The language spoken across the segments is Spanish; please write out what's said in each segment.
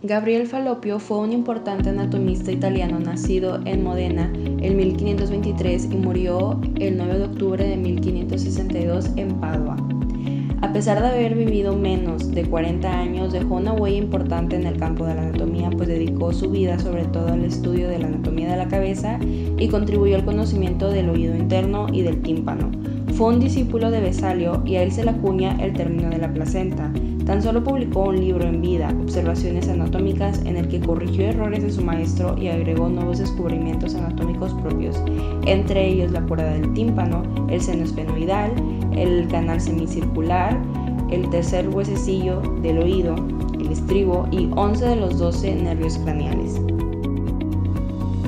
Gabriel Falloppio fue un importante anatomista italiano nacido en Modena en 1523 y murió el 9 de octubre de 1562 en Padua. A pesar de haber vivido menos de 40 años, dejó una huella importante en el campo de la anatomía, pues dedicó su vida sobre todo al estudio de la anatomía de la cabeza y contribuyó al conocimiento del oído interno y del tímpano. Fue un discípulo de Vesalio y a él se le acuña el término de la placenta. Tan solo publicó un libro en vida, Observaciones anatómicas, en el que corrigió errores de su maestro y agregó nuevos descubrimientos anatómicos propios, entre ellos la cuerda del tímpano, el seno esfenoidal, el canal semicircular, el tercer huesecillo del oído, el estribo y 11 de los 12 nervios craneales.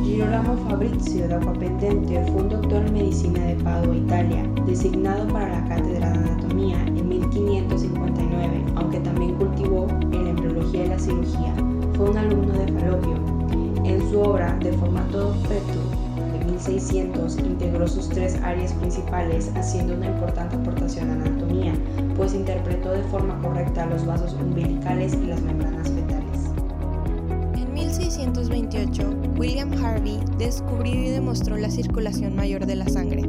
Girolamo Fabrizio da Papendente fue un doctor en medicina de Padua, Italia, designado para la cátedra de anatomía en 1559, aunque también cultivó en la embriología y la cirugía. Fue un alumno de Falloppio. En su obra De Formato Fetu de 1600 integró sus tres áreas principales, haciendo una importante aportación a la anatomía, pues interpretó de forma correcta los vasos umbilicales y las membranas fetales. En 1628, William Harvey descubrió y demostró la circulación mayor de la sangre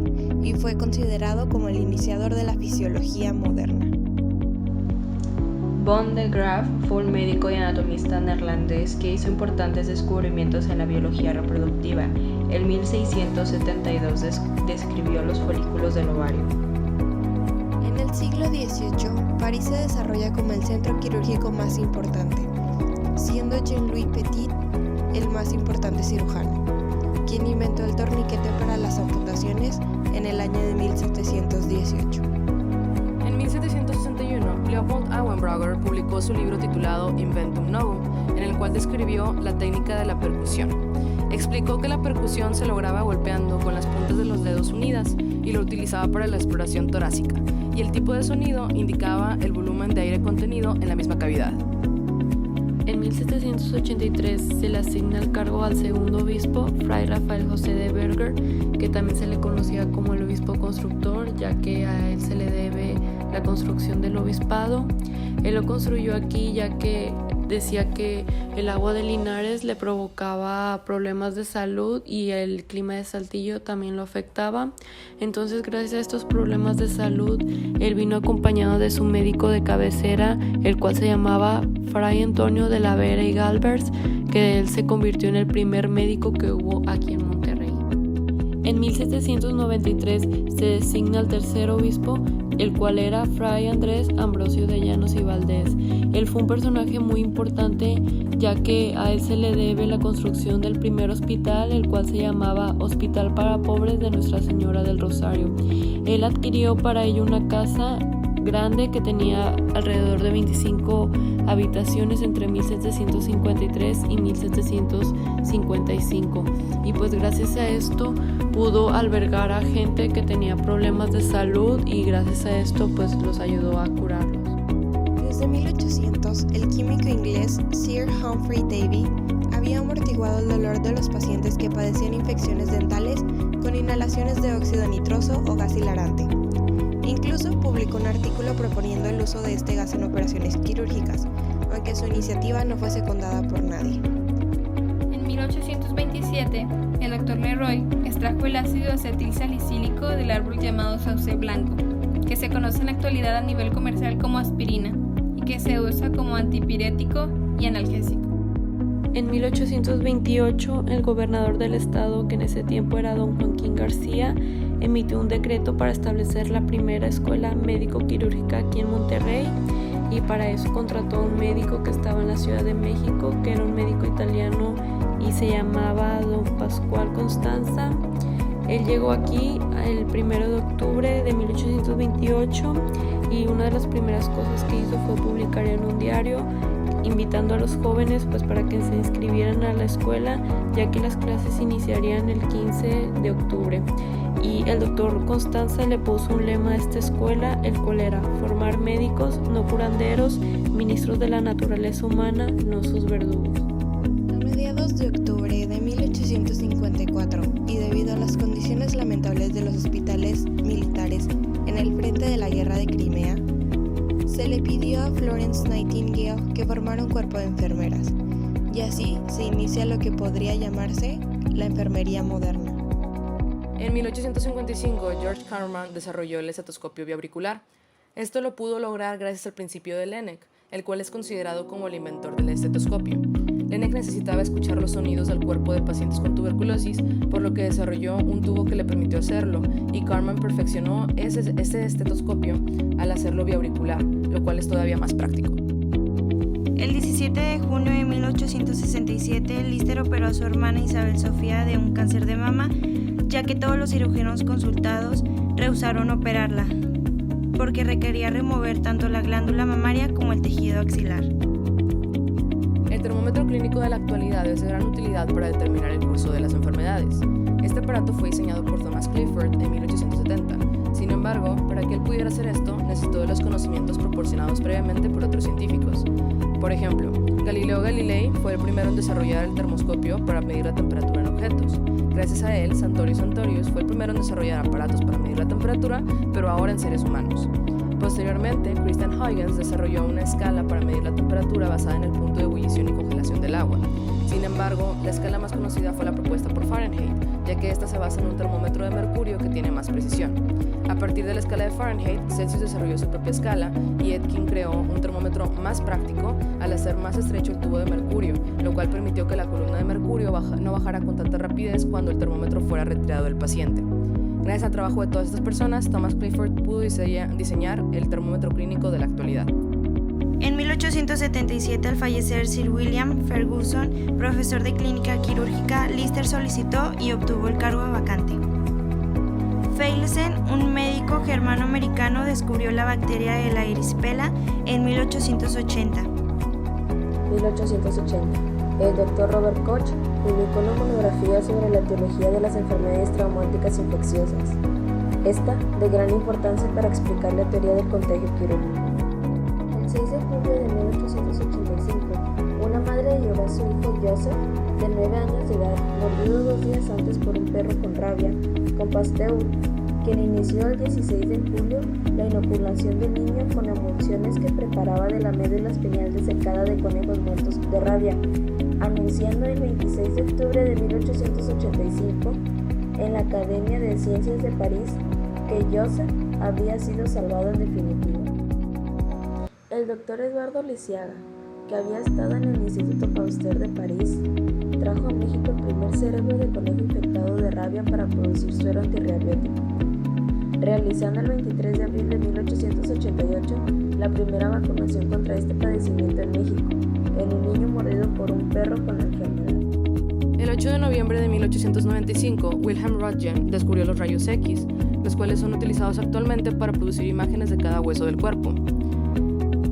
y fue considerado como el iniciador de la fisiología moderna. Von de Graaf fue un médico y anatomista neerlandés que hizo importantes descubrimientos en la biología reproductiva. En 1672 describió los folículos del ovario. En el siglo XVIII, París se desarrolla como el centro quirúrgico más importante, siendo Jean-Louis Petit el más importante cirujano, quien inventó el torniquete para las amputaciones en el año de 1718. En 1761, Leopold Auenbrugger publicó su libro titulado Inventum Novum, en el cual describió la técnica de la percusión. Explicó que la percusión se lograba golpeando con las puntas de los dedos unidas y lo utilizaba para la exploración torácica, y el tipo de sonido indicaba el volumen de aire contenido en la misma cavidad. En 1783 se le asigna el cargo al segundo obispo, Fray Rafael José de Berger, que también se le conocía como el obispo constructor, ya que a él se le debe la construcción del obispado. Él lo construyó aquí ya que decía que el agua de Linares le provocaba problemas de salud y el clima de Saltillo también lo afectaba. Entonces, gracias a estos problemas de salud, él vino acompañado de su médico de cabecera, el cual se llamaba Fray Antonio de la Vera y Galvers, que él se convirtió en el primer médico que hubo aquí en Monterrey. En 1793 se designa al tercer obispo, el cual era Fray Andrés Ambrosio de Llanos y Valdés. Él fue un personaje muy importante, ya que a él se le debe la construcción del primer hospital, el cual se llamaba Hospital para Pobres de Nuestra Señora del Rosario. Él adquirió para ello una casa grande que tenía alrededor de 25 habitaciones entre 1753 y 1755, y pues gracias a esto pudo albergar a gente que tenía problemas de salud y gracias a esto pues los ayudó a curarlos. Desde 1800, el químico inglés Sir Humphrey Davy había amortiguado el dolor de los pacientes que padecían infecciones dentales con inhalaciones de óxido nitroso o gas hilarante. Incluso publicó un artículo proponiendo el uso de este gas en operaciones quirúrgicas, aunque su iniciativa no fue secundada por nadie. En 1827, el Dr. Leroy extrajo el ácido acetil salicílico del árbol llamado sauce blanco, que se conoce en la actualidad a nivel comercial como aspirina y que se usa como antipirético y analgésico. En 1828, el gobernador del estado, que en ese tiempo era don Joaquín García, emitió un decreto para establecer la primera escuela médico-quirúrgica aquí en Monterrey, y para eso contrató a un médico que estaba en la Ciudad de México, que era un médico italiano y se llamaba don Pascual Constanza. Él llegó aquí el 1 de octubre de 1828 y una de las primeras cosas que hizo fue publicar en un diario invitando a los jóvenes pues para que se inscribieran a la escuela, ya que las clases iniciarían el 15 de octubre. Y el doctor Constanza le puso un lema a esta escuela, el cual era formar médicos, no curanderos, ministros de la naturaleza humana, no sus verdugos. A mediados de octubre de 1854, y debido a las condiciones lamentables de los hospitales militares en el frente de la guerra de Crimea, se le pidió a Florence Nightingale que formara un cuerpo de enfermeras, y así se inicia lo que podría llamarse la enfermería moderna. En 1855, George Carman desarrolló el estetoscopio biauricular. Esto lo pudo lograr gracias al principio de Laennec, el cual es considerado como el inventor del estetoscopio. Laennec necesitaba escuchar los sonidos del cuerpo de pacientes con tuberculosis, por lo que desarrolló un tubo que le permitió hacerlo, y Carman perfeccionó ese estetoscopio al hacerlo biauricular, lo cual es todavía más práctico. El 17 de junio de 1867, Lister operó a su hermana Isabel Sofía de un cáncer de mama, ya que todos los cirujanos consultados rehusaron operarla, porque requería remover tanto la glándula mamaria como el tejido axilar. El termómetro clínico de la actualidad es de gran utilidad para determinar el curso de las enfermedades. Este aparato fue diseñado por Thomas Clifford en 1870. Sin embargo, para que él pudiera hacer esto, necesitó de los conocimientos proporcionados previamente por otros científicos. Por ejemplo, Galileo Galilei fue el primero en desarrollar el termoscopio para medir la temperatura en objetos. Gracias a él, Santorio Santorius fue el primero en desarrollar aparatos para medir la temperatura, pero ahora en seres humanos. Posteriormente, Christian Huygens desarrolló una escala para medir la temperatura basada en el punto de ebullición y congelación del agua. Sin embargo, la escala más conocida fue la propuesta por Fahrenheit, ya que esta se basa en un termómetro de mercurio que tiene más precisión. A partir de la escala de Fahrenheit, Celsius desarrolló su propia escala y Aitken creó un termómetro más práctico al hacer más estrecho el tubo de mercurio, lo cual permitió que la columna de mercurio no bajara con tanta rapidez cuando el termómetro fuera retirado del paciente. Gracias al trabajo de todas estas personas, Thomas Clifford pudo diseñar el termómetro clínico de la actualidad. En 1877, al fallecer Sir William Ferguson, profesor de clínica quirúrgica, Lister solicitó y obtuvo el cargo vacante. Feilsen, un médico germano-americano, descubrió la bacteria de la erisipela en 1880. 1880. El Dr. Robert Koch publicó una monografía sobre la etiología de las enfermedades traumáticas infecciosas. Esta de gran importancia para explicar la teoría del contagio quirúrgico. El 6 de julio de 1885, una madre llevó a su hijo Joseph, de 9 años de edad, mordido 2 días antes por un perro con rabia, con Pasteur, quien inició el 16 de julio la inoculación del niño con emulsiones que preparaba de la médula espinal desecada de conejos muertos de rabia, anunciando el 26 de octubre de 1885 en la Academia de Ciencias de París que Joseph había sido salvado en definitiva. El doctor Eduardo Lisiaga, que había estado en el Instituto Pasteur de París, trajo a México el primer cerebro de conejo infectado de rabia para producir suero antirrabiótico, realizando el 23 de abril de 1888 la primera vacunación contra este padecimiento en México, en un niño mordido por un perro con la enfermedad. El 8 de noviembre de 1895, Wilhelm Röntgen descubrió los rayos X, los cuales son utilizados actualmente para producir imágenes de cada hueso del cuerpo.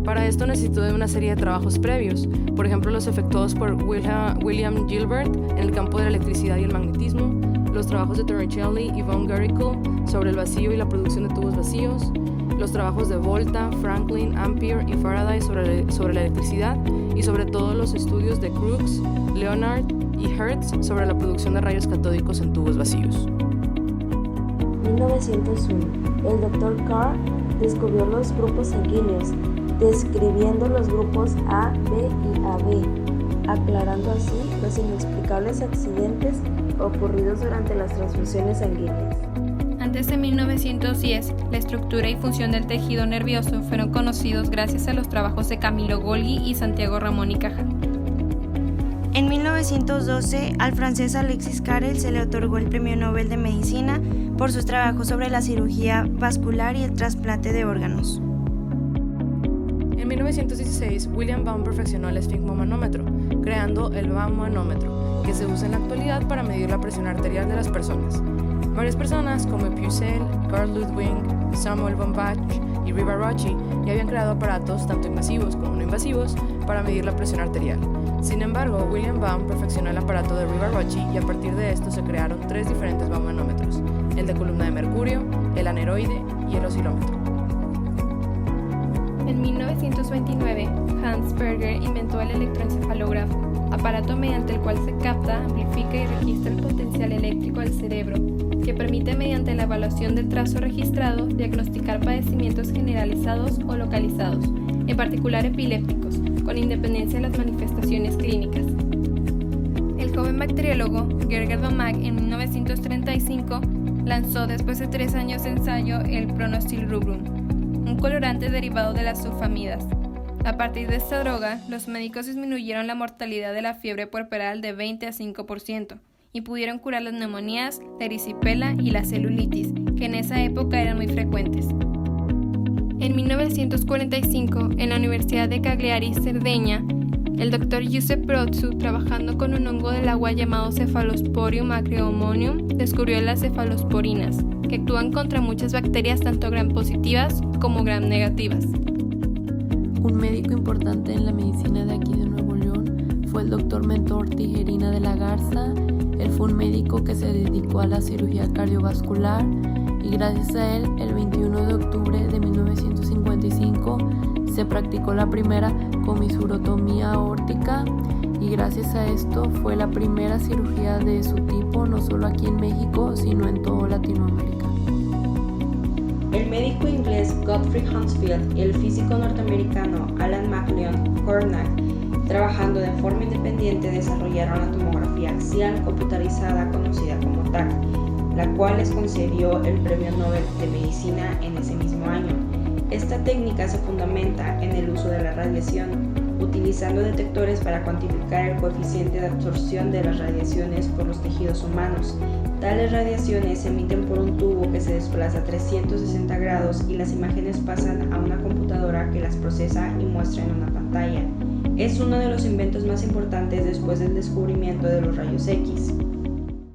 Para esto necesitó de una serie de trabajos previos, por ejemplo los efectuados por William Gilbert en el campo de la electricidad y el magnetismo, los trabajos de Torricelli y von Guericke sobre el vacío y la producción de tubos vacíos, los trabajos de Volta, Franklin, Ampere y Faraday sobre la electricidad y sobre todo los estudios de Crookes, Leonard y Hertz sobre la producción de rayos catódicos en tubos vacíos. 1901. El Dr. Carr descubrió los grupos sanguíneos, describiendo los grupos A, B y AB, aclarando así los inexplicables accidentes ocurridos durante las transfusiones sanguíneas. Antes de 1910, la estructura y función del tejido nervioso fueron conocidos gracias a los trabajos de Camilo Golgi y Santiago Ramón y Cajal. En 1912, al francés Alexis Carrel se le otorgó el Premio Nobel de Medicina por sus trabajos sobre la cirugía vascular y el trasplante de órganos. En 1916, William Baum perfeccionó el esfigmomanómetro, creando el Baum-manómetro, que se usa en la actualidad para medir la presión arterial de las personas. Varias personas como Purcell, Carl Ludwig, Samuel von Bach y Riva-Rocci ya habían creado aparatos tanto invasivos como no invasivos para medir la presión arterial. Sin embargo, William Baum perfeccionó el aparato de Riva-Rocci y a partir de esto se crearon 3 diferentes Baum-manómetros, el de columna de mercurio, el aneroide y el oscilómetro. En 1929, Hans Berger inventó el electroencefalógrafo. A aparato mediante el cual se capta, amplifica y registra el potencial eléctrico del cerebro, que permite mediante la evaluación del trazo registrado diagnosticar padecimientos generalizados o localizados, en particular epilépticos, con independencia de las manifestaciones clínicas. El joven bacteriólogo Gerger Domack en 1935 lanzó después de 3 años de ensayo el Pronostil rubrum, un colorante derivado de las sulfamidas. A partir de esta droga, los médicos disminuyeron la mortalidad de la fiebre puerperal de 20 a 5% y pudieron curar las neumonías, la erisipela y la celulitis, que en esa época eran muy frecuentes. En 1945, en la Universidad de Cagliari, Cerdeña, el Dr. Giuseppe Brozzu, trabajando con un hongo del agua llamado Cephalosporium acreomonium, descubrió las cefalosporinas, que actúan contra muchas bacterias tanto gram positivas como gram negativas. Un médico importante en la medicina de aquí de Nuevo León fue el Dr. Mentor Tijerina de la Garza. Él fue un médico que se dedicó a la cirugía cardiovascular y gracias a él, el 21 de octubre de 1955, se practicó la primera comisurotomía aórtica y gracias a esto fue la primera cirugía de su tipo no solo aquí en México, sino en toda Latinoamérica. El médico inglés Godfrey Hounsfield y el físico norteamericano Alan McLeod Cornack, trabajando de forma independiente, desarrollaron la tomografía axial computarizada conocida como TAC, la cual les concedió el Premio Nobel de Medicina en ese mismo año. Esta técnica se fundamenta en el uso de la radiación, utilizando detectores para cuantificar el coeficiente de absorción de las radiaciones por los tejidos humanos. Tales radiaciones se emiten por un tubo que se desplaza a 360 grados y las imágenes pasan a una computadora que las procesa y muestra en una pantalla. Es uno de los inventos más importantes después del descubrimiento de los rayos X.